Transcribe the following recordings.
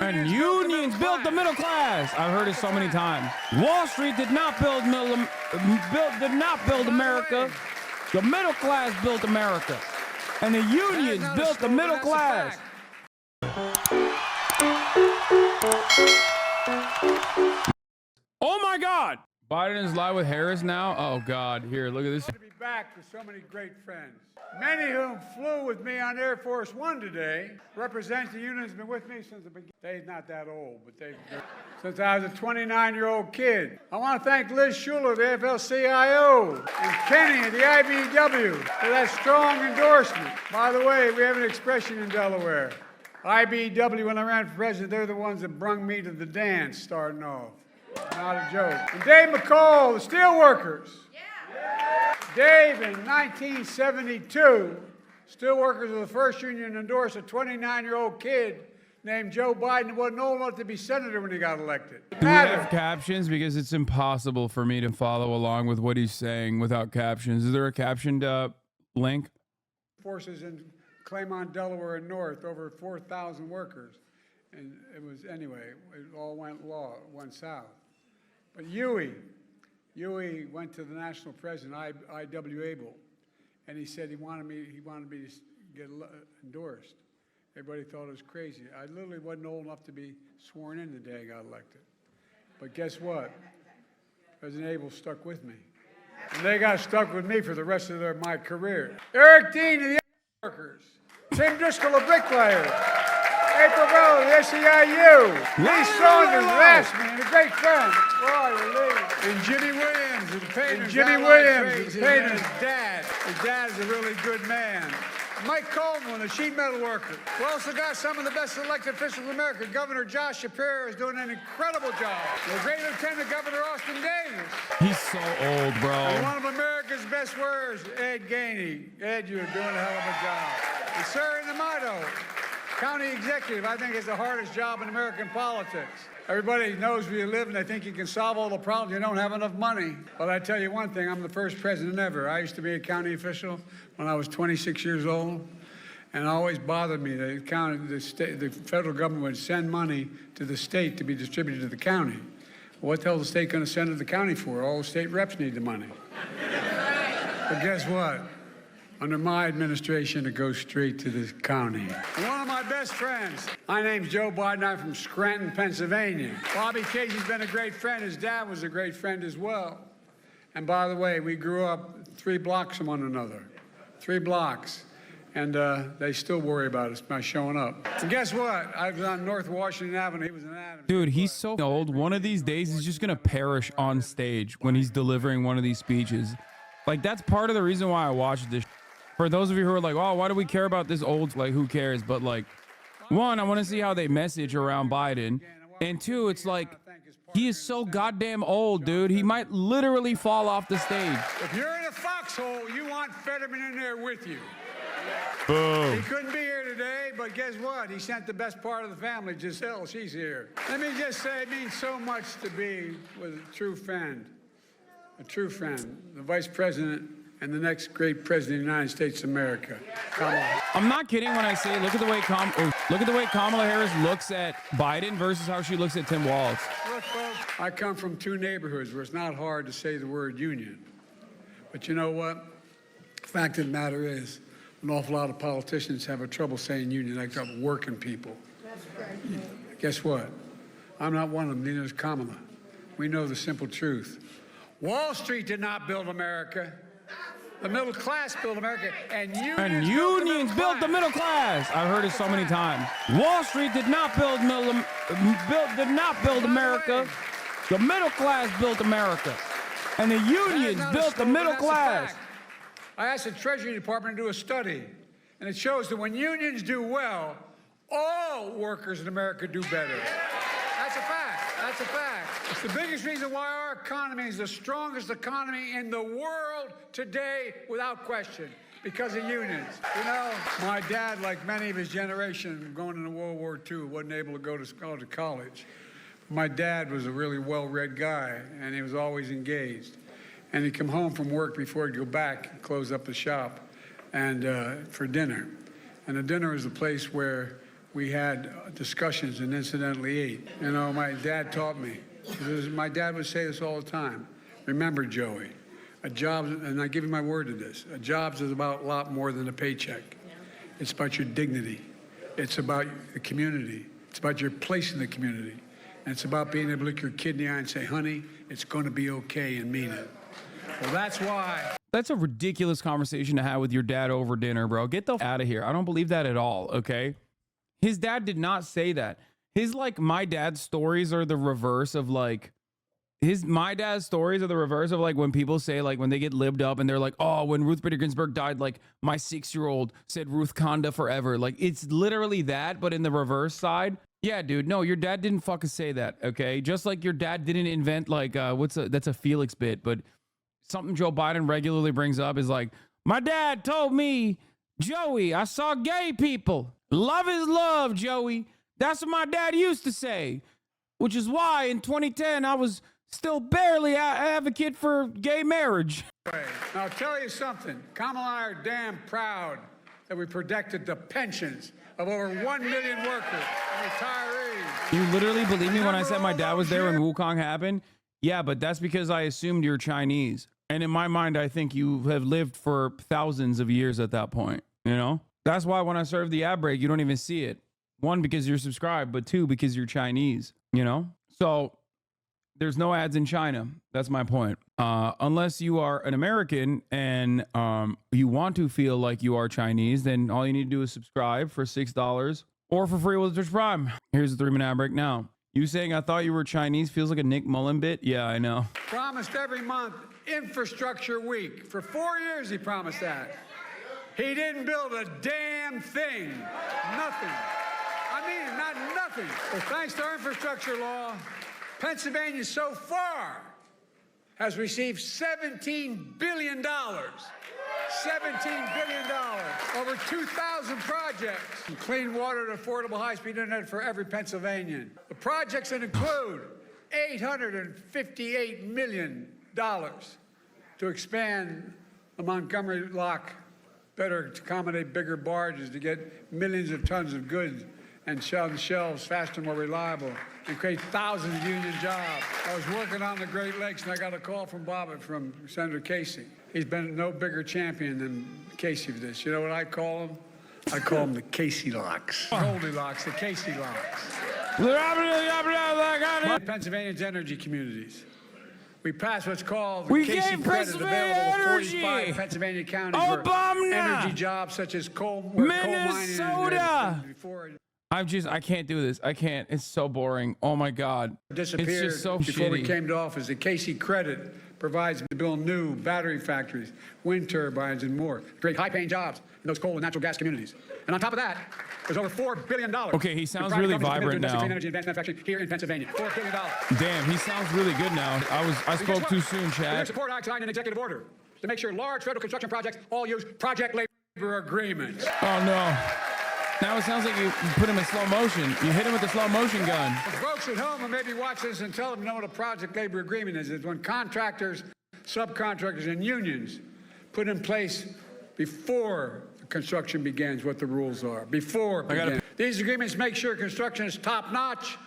And unions built the middle class. I've heard it so many times. Wall Street did not build America. The middle class built America. And the unions built the middle class. Oh my God! Biden is live with Harris now? Oh God, here, look at this. To be back with so many great friends. Many of whom flew with me on Air Force One today. Represents the union has been with me since the beginning. They're not that old, but since I was a 29-year-old kid. I want to thank Liz Schuler, the AFL-CIO, and Kenny at the IBEW for that strong endorsement. By the way, we have an expression in Delaware. IBEW, when I ran for president, they're the ones that brung me to the dance starting off. Not a joke. And Dave McCall, the steelworkers. Dave, in 1972, steelworkers were the first union to endorse a 29-year-old kid named Joe Biden who wasn't old enough to be senator when he got elected. Do we have captions? Because it's impossible for me to follow along with what he's saying without captions. Is there a captioned link? Forces in Claymont, Delaware, and North, over 4,000 workers. And it was, anyway, it all went south. But Huey went to the national president, I.W. Abel, and he said he wanted me to get endorsed. Everybody thought it was crazy. I literally wasn't old enough to be sworn in the day I got elected. But guess what? President Abel stuck with me. And they got stuck with me for the rest of my career. Eric Dean of the workers. Tim Driscoll, a bricklayer. April Bell, the SEIU. Lee Saunders, last man, a great friend. And Jimmy Williams, the painter. His dad. His dad is a really good man. Mike Coleman, a sheet metal worker. We also got some of the best elected officials in America. Governor Josh Shapiro is doing an incredible job. The great Lieutenant Governor Austin Davis. He's so old, bro. And one of America's best workers, Ed Gainey. Ed, you're doing a hell of a job. And Sir D'Amato, county executive, I think is the hardest job in American politics. Everybody knows where you live and they think you can solve all the problems. You don't have enough money. But I tell you one thing, I'm the first president ever. I used to be a county official when I was 26 years old. And it always bothered me that the federal government would send money to the state to be distributed to the county. Well, what the hell is the state going to send it to the county for? All the state reps need the money. But guess what? Under my administration, it goes straight to the county. And one of my best friends, my name's Joe Biden. I'm from Scranton, Pennsylvania. Bobby Casey's been a great friend. His dad was a great friend as well. And by the way, we grew up 3 blocks from one another. 3 blocks. And they still worry about us by showing up. And guess what? I was on North Washington Avenue. He was in Adams. Dude, he's so old. One of these days, he's just going to perish on stage when he's delivering one of these speeches. Like, that's part of the reason why I watched this. For those of you who are like, oh, why do we care about this old? Like, who cares? But, like, one, I want to see how they message around Biden. And two, it's like, he is so goddamn old, dude. He might literally fall off the stage. If you're in a foxhole, you want Fetterman in there with you. Boom. He couldn't be here today, but guess what? He sent the best part of the family, Giselle. She's here. Let me just say it means so much to be with a true friend, the vice president and the next great president of the United States of America. Come on. I'm not kidding when I say look at the way Kamala Harris looks at Biden versus how she looks at Tim Walz. Look, folks, I come from 2 neighborhoods where it's not hard to say the word union. But you know what? The fact of the matter is, an awful lot of politicians have trouble saying union. They got working people. That's right. Guess what? I'm not one of them, neither is Kamala. We know the simple truth. Wall Street did not build America. The middle class built America, and unions built the middle class. I've heard it so many times. Wall Street did not build America. The middle class built America, and the unions built the middle class. I asked the Treasury Department to do a study, and it shows that when unions do well, all workers in America do better. That's a fact. That's a fact. It's the biggest reason why our economy is the strongest economy in the world today, without question, because of unions. You know, my dad, like many of his generation, going into World War II, wasn't able to go to college. My dad was a really well-read guy, and he was always engaged. And he'd come home from work before he'd go back and close up the shop and for dinner. And the dinner was a place where we had discussions and incidentally ate. You know, my dad taught me. My dad would say this all the time. Remember, Joey, a job, and I give you my word to this, a job is about a lot more than a paycheck. It's about your dignity. It's about the community. It's about your place in the community. And it's about being able to look your kid in the eye and say, honey, it's going to be okay, and mean it. Well, that's why. That's a ridiculous conversation to have with your dad over dinner, bro. Get the f out of here. I don't believe that at all, okay? His dad did not say that. His, like, my dad's stories are the reverse of, like, my dad's stories are the reverse of, like, when people say, like, when they get libbed up and they're like, oh, when Ruth Bader Ginsburg died, like, my 6-year-old said Ruth Conda forever. Like, it's literally that, but in the reverse side. Yeah, dude, no, your dad didn't fucking say that, okay? Just like your dad didn't invent, like, that's a Felix bit, but something Joe Biden regularly brings up is like, my dad told me, Joey, I saw gay people. Love is love, Joey. That's what my dad used to say, which is why in 2010 I was still barely an advocate for gay marriage. Now, I'll tell you something. Kamala and I are damn proud that we protected the pensions of over 1 million workers and retirees. You literally believe me when I said my dad was there when Wukong happened? Yeah, but that's because I assumed you're Chinese. And in my mind, I think you have lived for thousands of years at that point, you know? That's why when I serve the ad break, you don't even see it. One, because you're subscribed, but two, because you're Chinese, you know? So there's no ads in China. That's my point. Unless you are an American and you want to feel like you are Chinese, then all you need to do is subscribe for $6 or for free with Twitch Prime. Here's the 3-minute ad break now. You saying I thought you were Chinese feels like a Nick Mullen bit? Yeah, I know. Promised every month infrastructure week. For 4 years he promised that. He didn't build a damn thing. Nothing. I mean, not nothing. Well, thanks to our infrastructure law, Pennsylvania so far has received $17 billion. $17 billion. Over 2,000 projects. Clean water and affordable high-speed internet for every Pennsylvanian. The projects that include $858 million to expand the Montgomery Lock better to accommodate bigger barges to get millions of tons of goods and shelves faster, more reliable, and create thousands of union jobs. I was working on the Great Lakes, and I got a call from Senator Casey. He's been no bigger champion than Casey for this. You know what I call him? I call him the Casey Locks. Goldilocks, the Casey Locks. Pennsylvania's energy communities. We passed what's called the Casey credit available to 45 Pennsylvania counties for energy jobs such as coal Minnesota. Before I can't do this. I can't. It's so boring. Oh my God. Disappeared it's just so before shitty. we came to office. The Casey credit provides to build new battery factories, wind turbines, and more. Create high-paying jobs in those coal and natural gas communities. And on top of that, there's over $4 billion. Okay, he sounds really vibrant now. Clean energy advanced manufacturing here in Pennsylvania. $4 billion. Damn, he sounds really good now. I spoke too soon, Chad. Support I signed an executive order to make sure large federal construction projects all use project labor agreements. Oh no. Now it sounds like you put him in slow motion. You hit him with the slow motion gun. For folks at home who maybe watch this and tell them know what a project labor agreement is, it's when contractors, subcontractors, and unions put in place before the construction begins what the rules are. Before it begins. These agreements make sure construction is top-notch,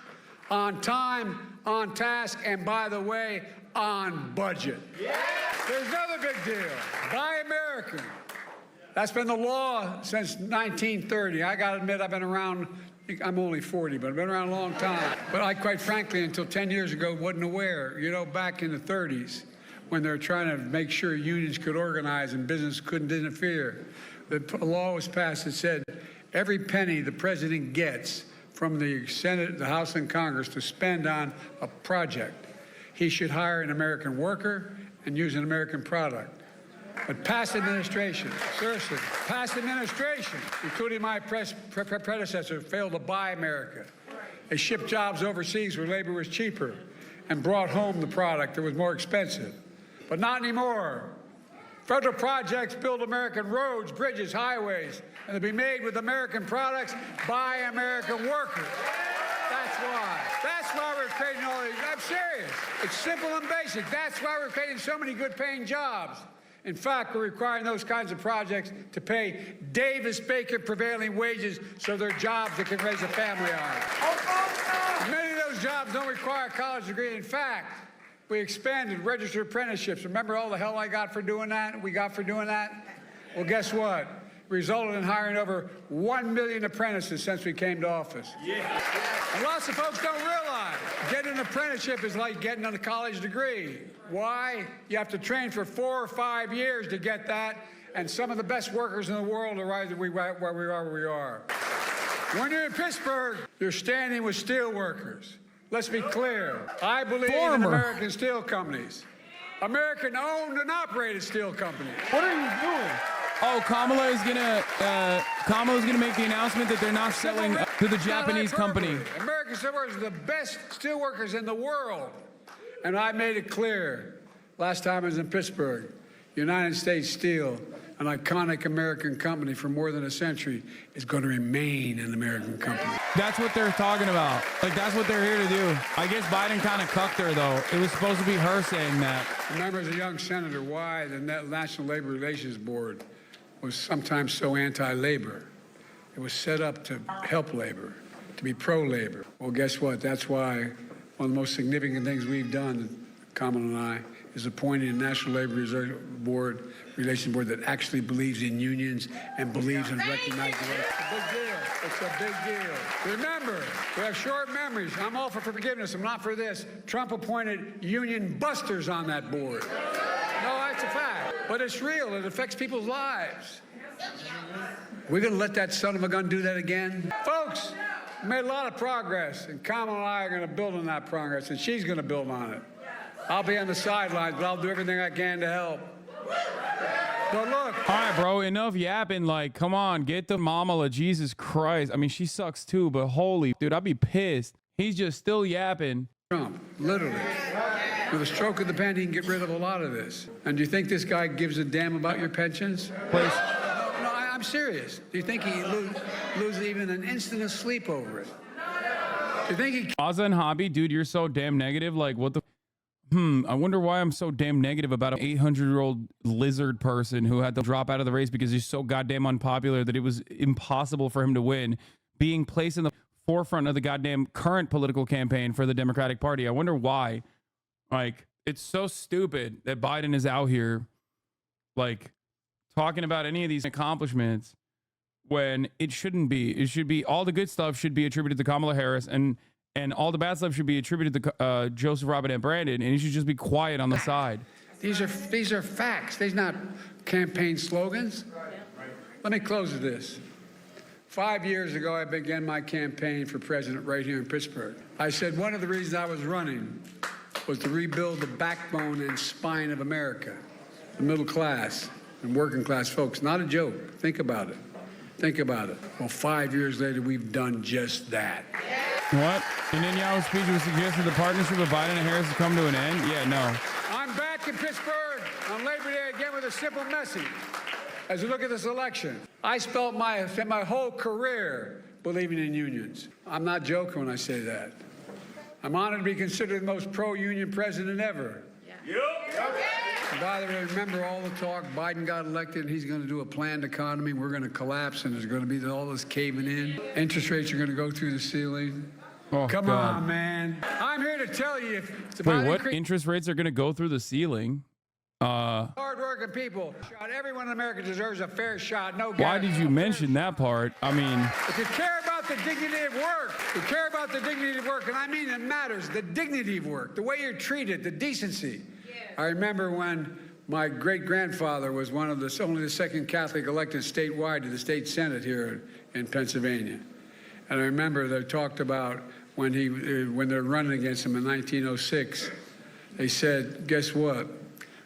on time, on task, and by the way, on budget. Yeah. There's another big deal. Buy American. That's been the law since 1930. I got to admit, I've been around, I'm only 40, but I've been around a long time. But I, quite frankly, until 10 years ago, wasn't aware. You know, back in the 30s, when they were trying to make sure unions could organize and business couldn't interfere, the law was passed that said every penny the president gets from the Senate, the House, and Congress to spend on a project, he should hire an American worker and use an American product. But past administration, seriously, past administration, including my predecessor, failed to buy America. They shipped jobs overseas where labor was cheaper and brought home the product that was more expensive. But not anymore. Federal projects build American roads, bridges, highways, and they'll be made with American products by American workers. That's why. That's why we're creating all these. I'm serious. It's simple and basic. That's why we're creating so many good-paying jobs In fact, we're requiring those kinds of projects to pay Davis-Bacon prevailing wages so they're jobs that can raise a family on. Many of those jobs don't require a college degree. In fact, we expanded registered apprenticeships. Remember all the hell I got for doing that? We got for doing that? Well, guess what? Resulted in hiring over 1 million apprentices since we came to office. Yeah. And lots of folks don't realize getting an apprenticeship is like getting a college degree. Why? You have to train for 4 or 5 years to get that, and some of the best workers in the world are right where we are. When you're in Pittsburgh, you're standing with steel workers. Let's be clear. I believe in American steel companies. American-owned and operated steel companies. What are you doing? Oh, Kamala's gonna make the announcement that they're not selling to the Japanese company. American steelworkers are the best steelworkers in the world. And I made it clear last time I was in Pittsburgh, United States Steel, an iconic American company for more than a century, is going to remain an American company. That's what they're talking about. Like, that's what they're here to do. I guess Biden kind of cucked her, though. It was supposed to be her saying that. Remember, as a young senator, why the National Labor Relations Board was sometimes so anti-labor. It was set up to help labor, to be pro-labor. Well, guess what? That's why one of the most significant things we've done, Kamala and I, is appointing a National Labor Relations Board that actually believes in unions and believes in recognizing it. It's a big deal. It's a big deal. Remember, we have short memories. I'm all for forgiveness. I'm not for this. Trump appointed union busters on that board. No, that's a fact. But it's real. It affects people's lives. We're going to let that son of a gun do that again? Folks, we made a lot of progress, and Kamala and I are going to build on that progress, and she's going to build on it. I'll be on the sidelines, but I'll do everything I can to help. But look. All right, bro, enough yapping. Like, come on, get the Mamala. Jesus Christ. I mean, she sucks too, but holy, dude, I'd be pissed. He's just still yapping. Trump, literally. With a stroke of the pen, he can get rid of a lot of this. And do you think this guy gives a damn about your pensions? Please. No, I'm serious. Do you think he loses even an instant of sleep over it? Do you think he... HasanAbi, dude, you're so damn negative. Like, what the... I wonder why I'm so damn negative about an 800-year-old lizard person who had to drop out of the race because he's so goddamn unpopular that it was impossible for him to win, being placed in the forefront of the goddamn current political campaign for the Democratic Party. I wonder why. Like, it's so stupid that Biden is out here, like, talking about any of these accomplishments when it shouldn't be. It should be, all the good stuff should be attributed to Kamala Harris, and all the bad stuff should be attributed to Joseph Robert and Brandon, and he should just be quiet on the side. These are facts. These are not campaign slogans. Let me close with this. 5 years ago, I began my campaign for president right here in Pittsburgh. I said one of the reasons I was running was to rebuild the backbone and spine of America, the middle class and working class folks. Not a joke. Think about it. Think about it. Well, 5 years later, we've done just that. What? In Netanyahu's speech, it was suggested the partnership of Biden and Harris has come to an end? Yeah, no. I'm back in Pittsburgh on Labor Day again with a simple message. As we look at this election, I spent my whole career believing in unions. I'm not joking when I say that. I'm honored to be considered the most pro-union president ever. Yeah. Yep. By the way, remember all the talk, Biden got elected, and he's going to do a planned economy. We're going to collapse, and there's going to be all this caving in. Interest rates are going to go through the ceiling. Oh, Come God. on, man. I'm here to tell you. If the Wait, what? Interest rates are going to go through the ceiling? Hard-working people. Everyone in America deserves a fair shot. No. Why did you mention that part? I mean, if you care about the dignity of work, and I mean it matters, the dignity of work, the way you're treated, the decency. Yeah. I remember when my great-grandfather was only the second Catholic elected statewide to the state Senate here in Pennsylvania. And I remember they talked about when they're running against him in 1906, they said, guess what?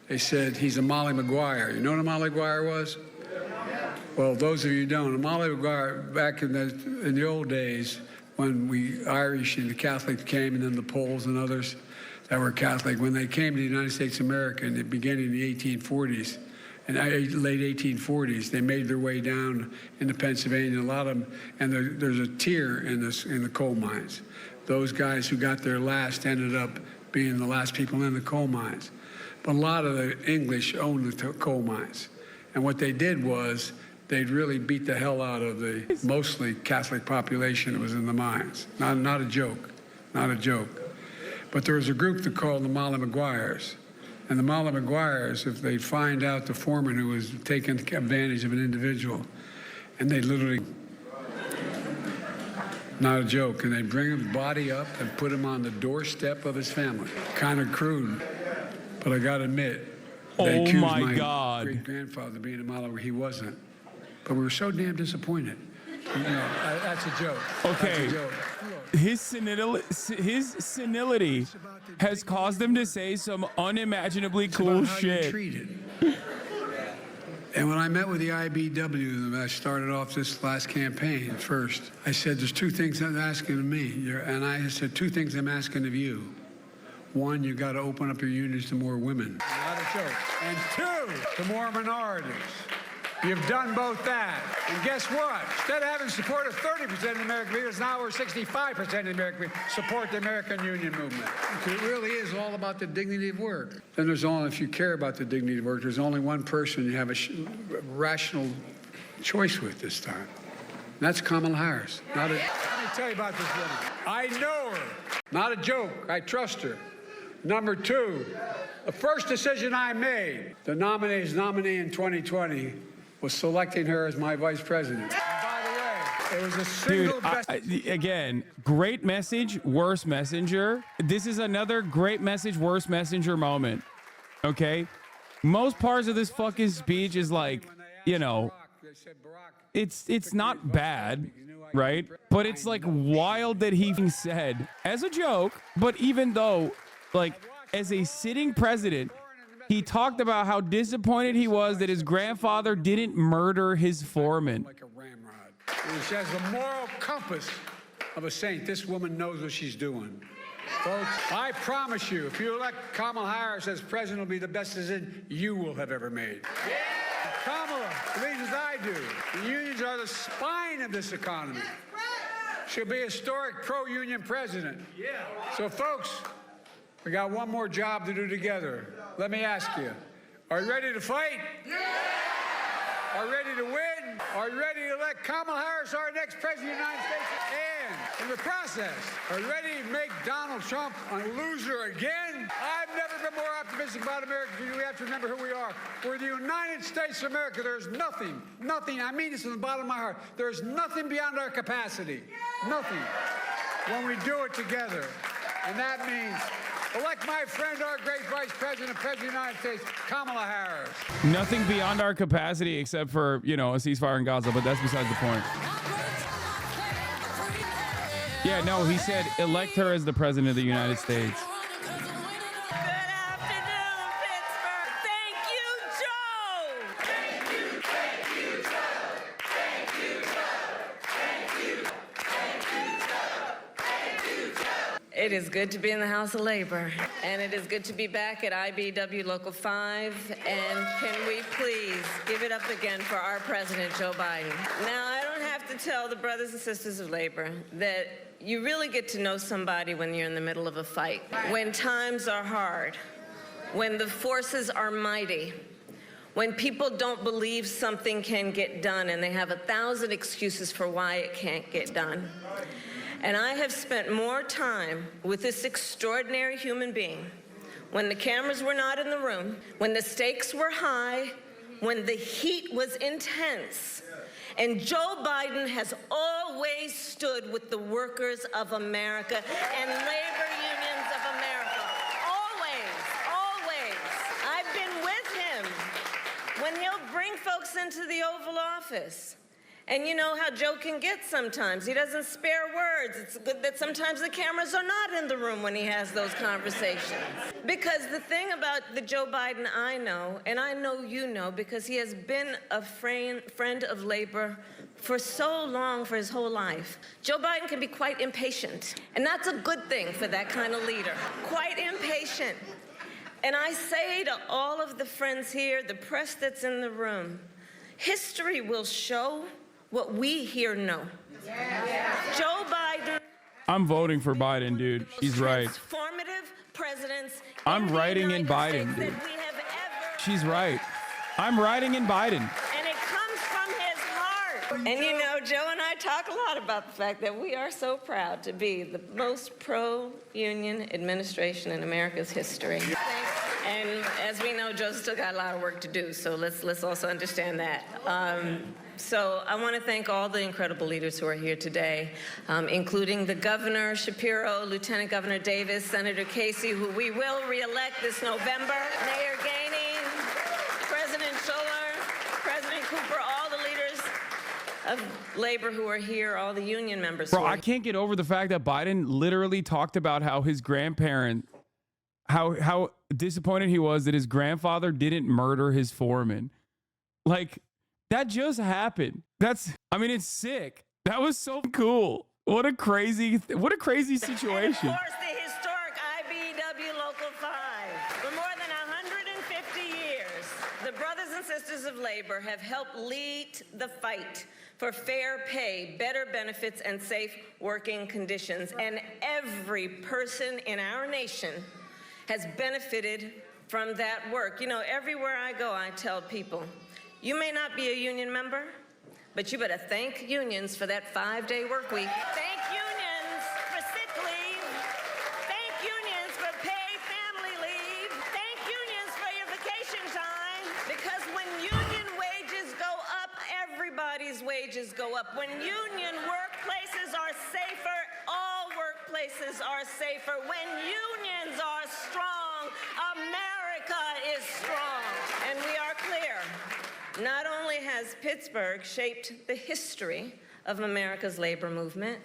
They said, he's a Molly Maguire. You know what a Molly Maguire was? Well, those of you who don't, a Molly Maguire, back in the old days, when we Irish and the Catholics came, and then the Poles and others that were Catholic, when they came to the United States of America in the beginning of the 1840s, and late 1840s, they made their way down into Pennsylvania, a lot of them, and there's a tier in the coal mines. Those guys who got there last ended up being the last people in the coal mines. But a lot of the English owned the coal mines. And what they did was they'd really beat the hell out of the mostly Catholic population that was in the mines. Not a joke, not a joke. But there was a group that called the Molly Maguires. And the Molly Maguires, if they'd find out the foreman who was taking advantage of an individual, and they literally, not a joke, and they'd bring his body up and put him on the doorstep of his family. Kind of crude, but I gotta admit, they accused my great-grandfather of being a Molly. He wasn't. But we were so damn disappointed. You know, that's a joke. Okay. That's a joke. His senility has caused him to say some unimaginably cool shit. And when I met with the IBW, when I started off this last campaign first, I said, there's two things I'm asking of me. And I said, two things I'm asking of you. One, you got to open up your unions to more women. Not a joke. And two, to more minorities. You've done both that. And guess what? Instead of having support of 30% of the American people, now we're 65% of the American people support the American union movement. It really is all about the dignity of work. Then there's only, if you care about the dignity of work, there's only one person you have a rational choice with this time. And that's Kamala Harris. Let me tell you about this woman. I know her. Not a joke. I trust her. Number two, the first decision I made, the nominee in 2020, was selecting her as my vice president. And by the way, it was a single again, great message, worst messenger. This is another great message, worst messenger moment. Okay? Most parts of this fucking speech is like, you know, it's not bad, right? But it's like wild that he said as a joke, but even though, like, as a sitting president, he talked about how disappointed he was that his grandfather didn't murder his foreman. Like a ramrod. She has the moral compass of a saint. This woman knows what she's doing. Folks, I promise you, if you elect Kamala Harris as president, will be the best decision you will have ever made. Yeah. Kamala believes as I do. The unions are the spine of this economy. She'll be a historic pro-union president. Yeah. So, folks, we got one more job to do together. Let me ask you, are you ready to fight? Yeah! Are you ready to win? Are you ready to elect Kamala Harris our next president of the United States? And in the process, are you ready to make Donald Trump a loser again? I've never been more optimistic about America. We have to remember who we are. We're the United States of America. There's nothing, I mean this from the bottom of my heart, there's nothing beyond our capacity. Nothing. When we do it together. And that means elect my friend, our great Vice President, President of the United States, Kamala Harris. Nothing beyond our capacity except for, you know, a ceasefire in Gaza, but that's besides the point. Yeah, no, he said elect her as the President of the United States. It is good to be in the House of Labor, and it is good to be back at IBW Local 5, and can we please give it up again for our President, Joe Biden. Now, I don't have to tell the brothers and sisters of labor that you really get to know somebody when you're in the middle of a fight, when times are hard, when the forces are mighty, when people don't believe something can get done and they have 1,000 excuses for why it can't get done. And I have spent more time with this extraordinary human being when the cameras were not in the room, when the stakes were high, when the heat was intense. And Joe Biden has always stood with the workers of America and labor unions of America. Always, always. I've been with him when he'll bring folks into the Oval Office. And you know how Joe can get sometimes. He doesn't spare words. It's good that sometimes the cameras are not in the room when he has those conversations. Because the thing about the Joe Biden I know, and I know you know, because he has been a friend of labor for so long, for his whole life. Joe Biden can be quite impatient. And that's a good thing for that kind of leader. Quite impatient. And I say to all of the friends here, the press that's in the room, history will show what we here know. Yeah. Joe Biden. I'm voting for Biden, dude. He's right. Transformative presidents. I'm writing in Biden, dude. she's right. I'm riding in Biden. And it comes from his heart. And you know, Joe and I talk a lot about the fact that we are so proud to be the most pro-union administration in America's history. And as we know, Joe's still got a lot of work to do, so let's also understand that. So I want to thank all the incredible leaders who are here today, including the Governor Shapiro, Lieutenant Governor Davis, Senator Casey, who we will re-elect this November, Mayor Gainey, President Schuller, President Cooper, all the leaders of labor who are here, all the union members. Bro, I can't get over the fact that Biden literally talked about how his grandparent, how disappointed he was that his grandfather didn't murder his foreman. Like, that just happened. I mean, it's sick. That was so cool. What a crazy situation. And of course, the historic IBEW Local 5. For more than 150 years, the brothers and sisters of labor have helped lead the fight for fair pay, better benefits, and safe working conditions. And every person in our nation has benefited from that work. You know, everywhere I go, I tell people, you may not be a union member, but you better thank unions for that 5-day work week. Thank unions for sick leave. Thank unions for paid family leave. Thank unions for your vacation time. Because when union wages go up, everybody's wages go up. When union workplaces are safer, all workplaces are safer. When unions are strong, America is strong. And we are clear. Not only has Pittsburgh shaped the history of America's labor movement,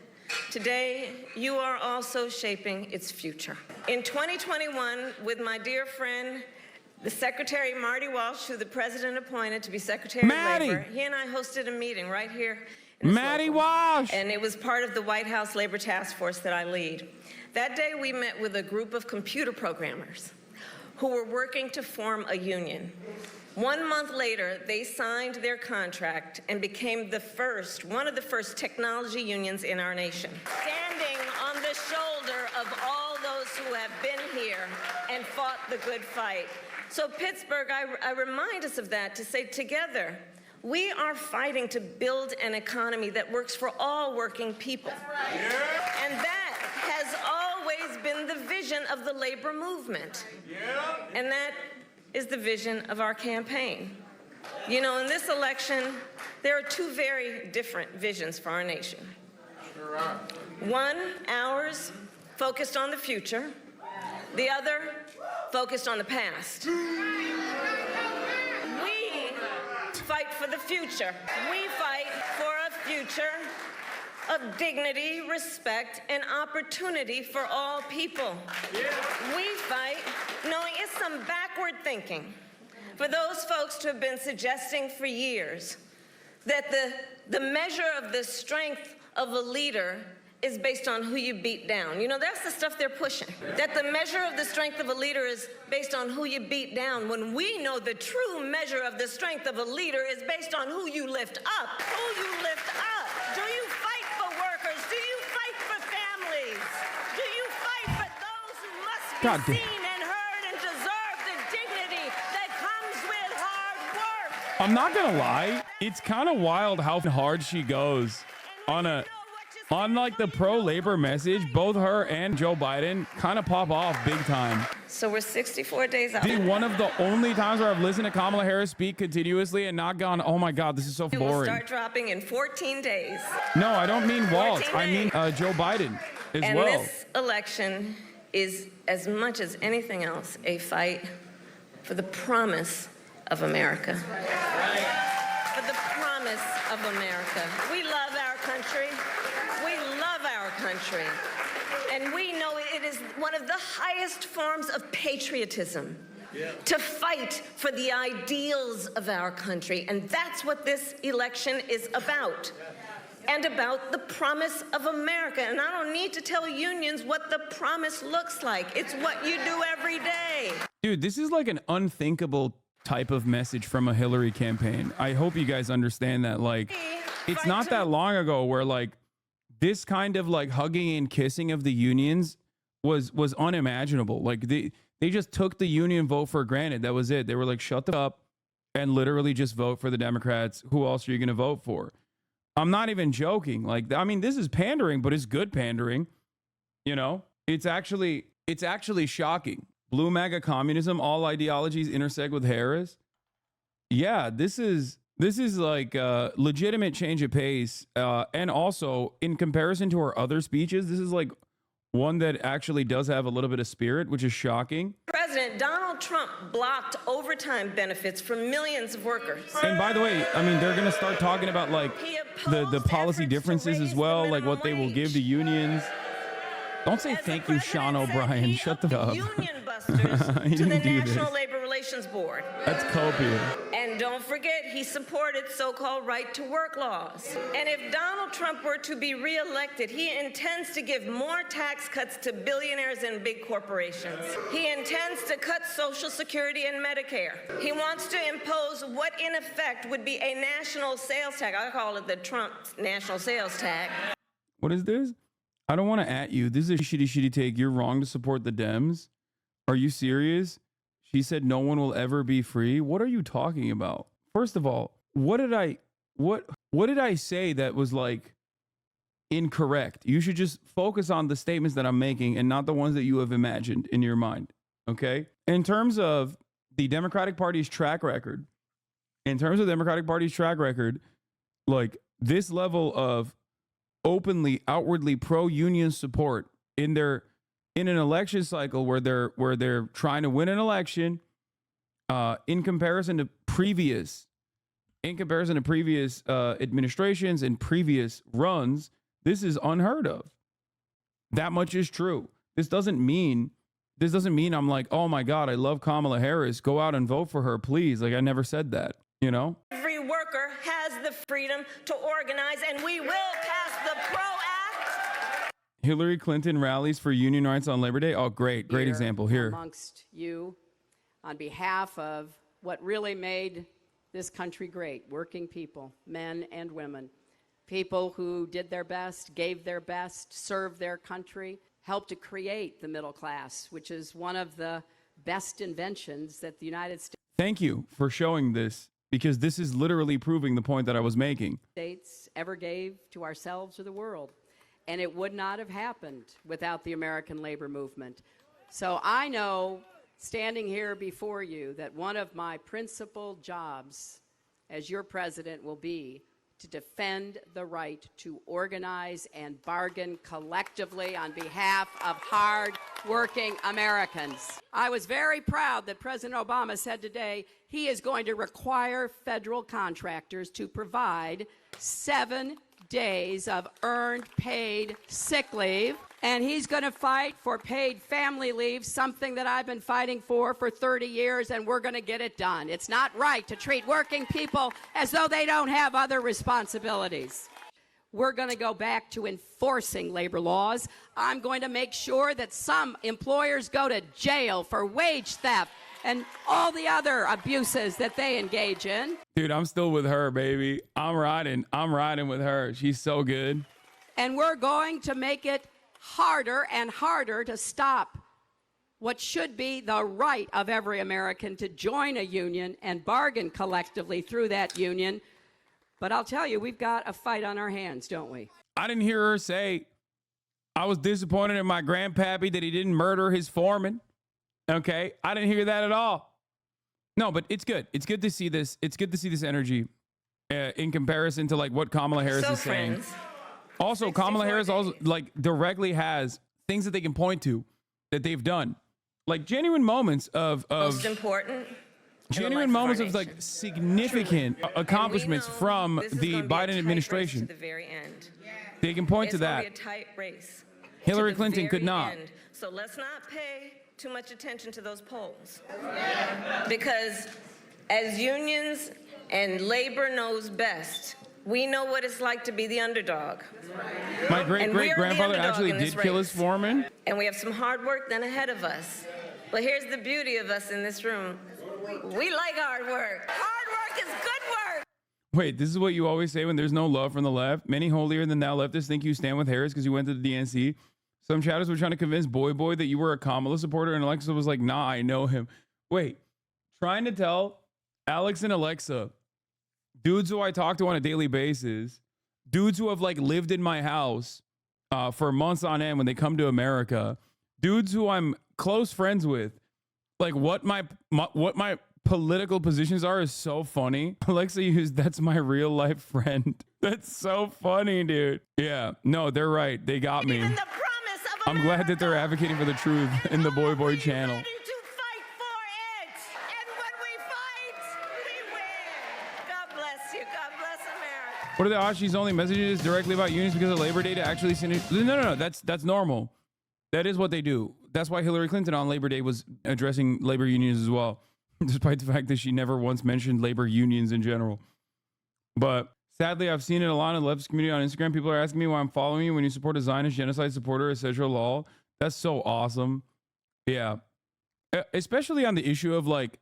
today you are also shaping its future. In 2021, with my dear friend, the Secretary Marty Walsh, who the President appointed to be Secretary of Labor, he and I hosted a meeting right here in Marty Walsh! And it was part of the White House Labor Task Force that I lead. That day we met with a group of computer programmers who were working to form a union. 1 month later, they signed their contract and became one of the first technology unions in our nation, standing on the shoulder of all those who have been here and fought the good fight. So Pittsburgh, I remind us of that to say together, we are fighting to build an economy that works for all working people. Yeah. And that has always been the vision of the labor movement. Yeah. And that is the vision of our campaign. You know, in this election, there are two very different visions for our nation. Sure are. One, ours, focused on the future. The other, focused on the past. We fight for the future. We fight for a future of dignity, respect, and opportunity for all people. Yeah. We fight knowing it's some backward thinking for those folks who have been suggesting for years that the measure of the strength of a leader is based on who you beat down. You know, that's the stuff they're pushing. That the measure of the strength of a leader is based on who you beat down, when we know the true measure of the strength of a leader is based on who you lift up. Who you lift up. Do you fight for workers? Do you fight for families? Do you fight for those who must be seen and heard and deserve the dignity that comes with hard work? I'm not gonna lie, it's kind of wild how hard she goes on like the pro-labor message. Both her and Joe Biden kind of pop off big time. So we're 64 days out. One of the only times where I've listened to Kamala Harris speak continuously and not gone, oh my God, this is so boring. It will start dropping in 14 days. No, I don't mean Waltz. I mean Joe Biden as well. And this election is, as much as anything else, a fight for the promise of America. For the promise of America. We love our country. We love our country. And we know it is one of the highest forms of patriotism to fight for the ideals of our country. And that's what this election is about. And about the promise of America. And I don't need to tell unions what the promise looks like. It's what you do every day. Dude, this is like an unthinkable type of message from a Hillary campaign. I hope you guys understand that. Like, it's not that long ago where like this kind of like hugging and kissing of the unions was unimaginable. Like they just took the union vote for granted. That was it. They were like, shut the up and literally just vote for the Democrats. Who else are you going to vote for? I'm not even joking. Like, I mean, this is pandering, but it's good pandering. You know, it's actually shocking. Blue MAGA communism, all ideologies intersect with Harris. Yeah, this is like a legitimate change of pace. And also, in comparison to her other speeches, this is like one that actually does have a little bit of spirit, which is shocking. President Donald Trump blocked overtime benefits for millions of workers. And by the way, I mean, they're going to start talking about like the policy differences as well, like what they will give to unions. Don't say thank you, Sean O'Brien. Shut the fuck up. Union busters to the National Labor Relations Board. That's copious. And don't forget, he supported so-called right-to-work laws. And if Donald Trump were to be reelected, he intends to give more tax cuts to billionaires and big corporations. He intends to cut Social Security and Medicare. He wants to impose what, in effect, would be a national sales tax. I call it the Trump national sales tax. What is this? I don't want to at you. This is a shitty take. You're wrong to support the Dems. Are you serious? She said no one will ever be free. What are you talking about? First of all, what did I say that was like incorrect? You should just focus on the statements that I'm making and not the ones that you have imagined in your mind. Okay? In terms of the Democratic Party's track record, like this level of openly, outwardly pro-union support in an election cycle where they're trying to win an election, in comparison to previous administrations and previous runs, this is unheard of. That much is true. This doesn't mean I'm like, oh my God, I love Kamala Harris. Go out and vote for her, please. Like, I never said that, you know? Every worker has the freedom to organize, and we will pass the PRO Act. Hillary Clinton rallies for union rights on Labor Day. Oh, great example here. Amongst you, on behalf of what really made this country great, working people, men and women, people who did their best, gave their best, served their country, helped to create the middle class, which is one of the best inventions that the United Thank you for showing this, because this is literally proving the point that I was making. States ever gave to ourselves or the world. And it would not have happened without the American labor movement. So I know, standing here before you, that one of my principal jobs as your president will be to defend the right to organize and bargain collectively on behalf of hard-working Americans. I was very proud that President Obama said today he is going to require federal contractors to provide 7 days of earned paid sick leave, and he's going to fight for paid family leave, something that I've been fighting for 30 years, and we're going to get it done. It's not right to treat working people as though they don't have other responsibilities. We're going to go back to enforcing labor laws. I'm going to make sure that some employers go to jail for wage theft and all the other abuses that they engage in. Dude, I'm still with her, baby. I'm riding with her. She's so good. And we're going to make it harder and harder to stop what should be the right of every American to join a union and bargain collectively through that union. But I'll tell you, we've got a fight on our hands, don't we? I didn't hear her say, I was disappointed in my grandpappy that he didn't murder his foreman. Okay, I didn't hear that at all. No, but it's good. It's good to see this. It's good to see this energy in comparison to like what Kamala Harris is saying. Also, Kamala Harris also like directly has things that they can point to that they've done, like genuine moments of most important. Genuine moments of like significant accomplishments from the Biden administration. To the very end. They can point to that. It's going to be a tight race. Hillary Clinton could not. So let's not pay too much attention to those polls. Because as unions and labor knows best, we know what it's like to be the underdog. My great-great-grandfather actually did kill his foreman. And we have some hard work then ahead of us. But here's the beauty of us in this room. We like hard work. Hard work is good work. Wait, this is what you always say when there's no love from the left. Many holier than thou leftists think you stand with Harris because you went to the DNC. Some chatters were trying to convince Boy that you were a Kamala supporter, and Alexa was like, nah, I know him. Wait, trying to tell Alex and Alexa, dudes who I talk to on a daily basis, dudes who have like lived in my house for months on end when they come to America, dudes who I'm close friends with, like what my political positions are is so funny. Alexa used, that's my real life friend. That's so funny, dude. Yeah, no, they're right. They got me. I'm glad that they're advocating for the truth in the Boy channel. Ready to fight for it. And when we fight, we win. God bless you. God bless America. What are the odds she's only messages directly about unions because of Labor Day to actually send it? No. That's normal. That is what they do. That's why Hillary Clinton on Labor Day was addressing labor unions as well, despite the fact that she never once mentioned labor unions in general. But sadly, I've seen it a lot in the leftist community on Instagram. People are asking me why I'm following you when you support a Zionist genocide supporter, etc. law. That's so awesome. Yeah. Especially on the issue of like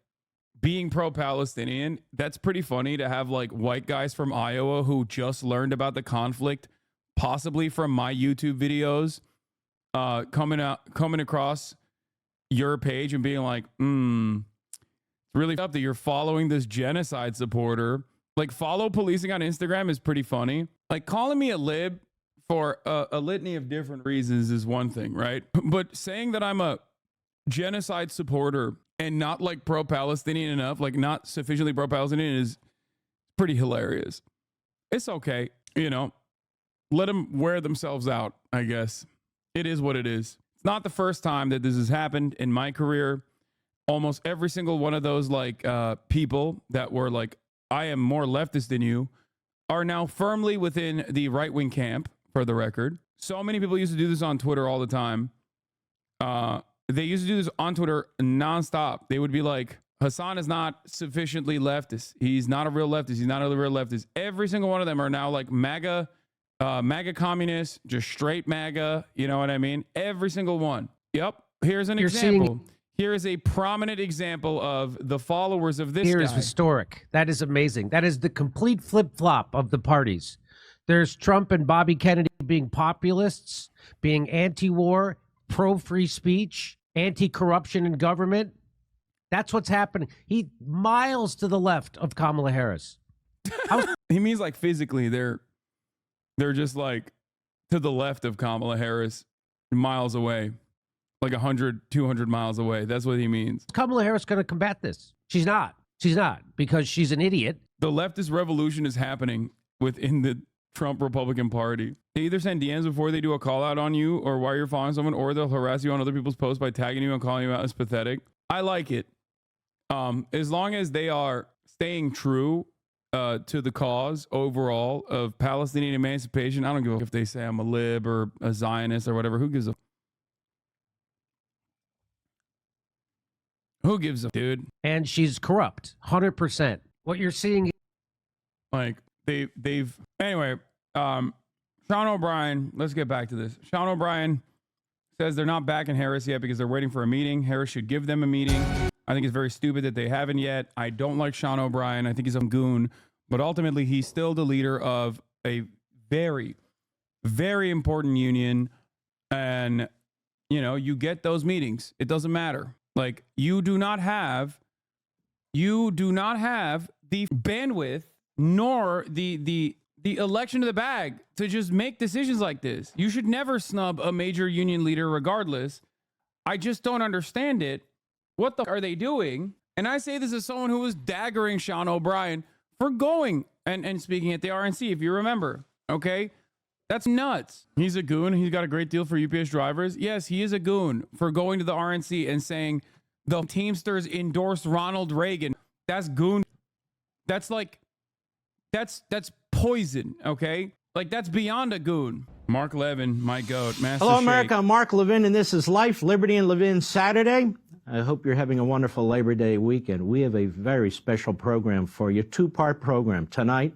being pro-Palestinian. That's pretty funny to have like white guys from Iowa who just learned about the conflict, possibly from my YouTube videos, coming across your page and being like, it's really up that you're following this genocide supporter. Like, follow policing on Instagram is pretty funny. Like, calling me a lib for a litany of different reasons is one thing, right? But saying that I'm a genocide supporter and not like pro-Palestinian enough, like not sufficiently pro-Palestinian, is pretty hilarious. It's okay, you know, let them wear themselves out, I guess. It is what it is. It's not the first time that this has happened in my career. Almost every single one of those like people that were like, I am more leftist than you, are now firmly within the right-wing camp, for the record. So many people used to do this on Twitter all the time. They used to do this on Twitter nonstop. They would be like, Hasan is not sufficiently leftist. He's not a real leftist. He's not a real leftist. Every single one of them are now like MAGA communists, just straight MAGA. You know what I mean? Every single one. Yep. Here's an example. Here is a prominent example of the followers of this guy. Here is historic. That is amazing. That is the complete flip-flop of the parties. There's Trump and Bobby Kennedy being populists, being anti-war, pro-free speech, anti-corruption in government. That's what's happening. He miles to the left of Kamala Harris. He means like physically. They're just like to the left of Kamala Harris, miles away. Like 100, 200 miles away. That's what he means. Kamala Harris going to combat this? She's not. She's not, because she's an idiot. The leftist revolution is happening within the Trump Republican Party. They either send DMs before they do a call out on you or while you're following someone, or they'll harass you on other people's posts by tagging you and calling you out as pathetic. I like it. As long as they are staying true to the cause overall of Palestinian emancipation. I don't give a if they say I'm a lib or a Zionist or whatever. Who gives a dude? And she's corrupt, 100%. What you're seeing, like they've anyway. Sean O'Brien. Let's get back to this. Sean O'Brien says they're not backing Harris yet because they're waiting for a meeting. Harris should give them a meeting. I think it's very stupid that they haven't yet. I don't like Sean O'Brien. I think he's a goon, but ultimately he's still the leader of a very, very important union. And you know, you get those meetings. It doesn't matter. Like you do not have the bandwidth nor the election to the bag to just make decisions like this. You should never snub a major union leader regardless. I just don't understand it. What the are they doing? And I say this as someone who was daggering Sean O'Brien for going and speaking at the RNC, if you remember. Okay? That's nuts. He's a goon. He's got a great deal for UPS drivers. Yes, he is a goon for going to the RNC and saying the Teamsters endorsed Ronald Reagan. That's goon. That's like, that's poison, okay? Like, that's beyond a goon. Mark Levin, my goat. Master Hello, Shake. America. I'm Mark Levin, and this is Life, Liberty, and Levin Saturday. I hope you're having a wonderful Labor Day weekend. We have a very special program for you, two-part program, tonight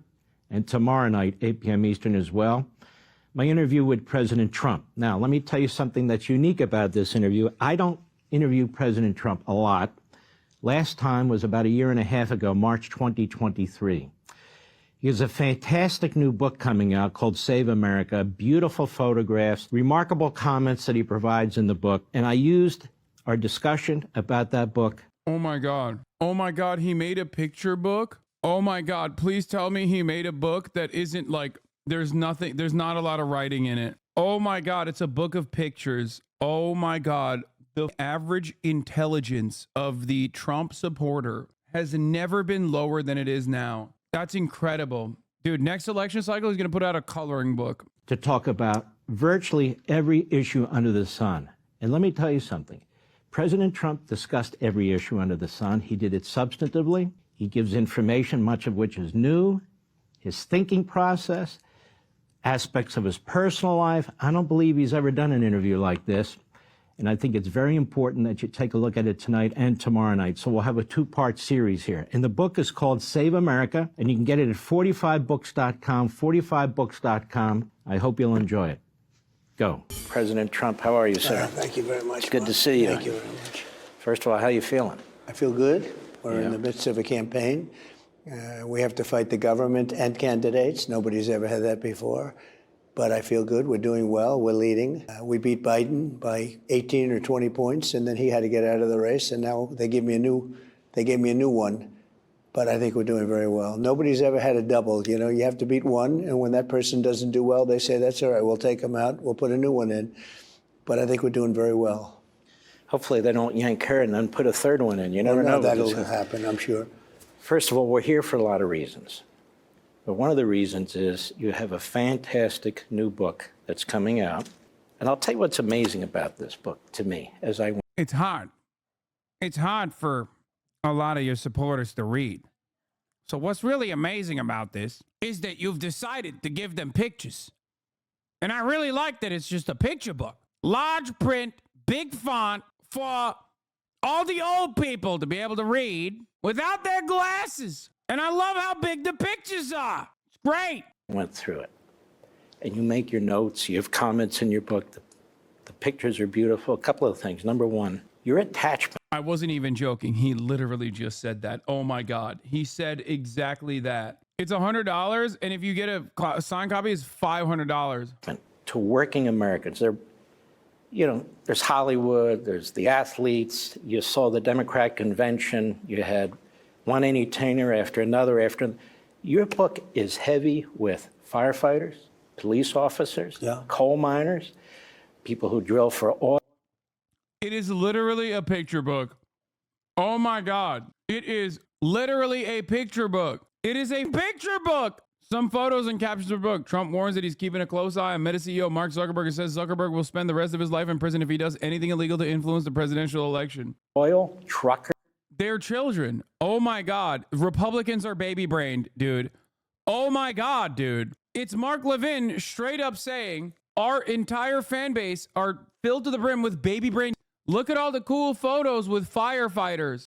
and tomorrow night, 8 p.m. Eastern as well. My interview with President Trump. Now, let me tell you something that's unique about this interview. I don't interview President Trump a lot. Last time was about a year and a half ago, March 2023. He has a fantastic new book coming out called Save America, beautiful photographs, remarkable comments that he provides in the book. And I used our discussion about that book. Oh my God. Oh my God. He made a picture book. Oh my God. Please tell me he made a book that isn't like, there's not a lot of writing in it. Oh my God. It's a book of pictures. Oh my God. The average intelligence of the Trump supporter has never been lower than it is now. That's incredible. Dude, next election cycle, he's going to put out a coloring book. To talk about virtually every issue under the sun. And let me tell you something. President Trump discussed every issue under the sun. He did it substantively. He gives information, much of which is new, his thinking process, aspects of his personal life. I don't believe he's ever done an interview like this. And I think it's very important that you take a look at it tonight and tomorrow night. So we'll have a two-part series here. And the book is called Save America, and you can get it at 45books.com, 45books.com. I hope you'll enjoy it. Go. President Trump, how are you, sir? Thank you very much. Good to see you. Thank you very much. First of all, how are you feeling? I feel good. We're in the midst of a campaign. We have to fight the government and candidates. Nobody's ever had that before. But I feel good. We're doing well. We're leading. We beat Biden by 18 or 20 points, and then he had to get out of the race. And now they gave me a new one. But I think we're doing very well. Nobody's ever had a double. You know, you have to beat one, and when that person doesn't do well, they say, that's all right, we'll take them out. We'll put a new one in. But I think we're doing very well. Hopefully they don't yank her and then put a third one in. You never know. That'll happen, I'm sure. First of all, we're here for a lot of reasons. But one of the reasons is you have a fantastic new book that's coming out. And I'll tell you what's amazing about this book to me as I went. It's hard. It's hard for a lot of your supporters to read. So what's really amazing about this is that you've decided to give them pictures. And I really like that it's just a picture book. Large print, big font for all the old people to be able to read without their glasses. And I love how big the pictures are. It's great. Went through it. And you make your notes. You have comments in your book. The pictures are beautiful. A couple of things. Number one, your attachment. I wasn't even joking. He literally just said that. Oh my God. He said exactly that. It's $100. And if you get a signed copy, it's $500. To working Americans. There's Hollywood, there's the athletes. You saw the Democrat convention. You had one entertainer after another. Your book is heavy with firefighters, police officers, coal miners, people who drill for oil. It is literally a picture book. Oh my God. It is literally a picture book. It is a picture book. Some photos and captions of the book. Trump warns that he's keeping a close eye on Meta CEO Mark Zuckerberg and says Zuckerberg will spend the rest of his life in prison if he does anything illegal to influence the presidential election. Oil, trucker. They're children. Oh my God. Republicans are baby brained, dude. Oh my God, dude. It's Mark Levin straight up saying our entire fan base are filled to the brim with baby brain. Look at all the cool photos with firefighters.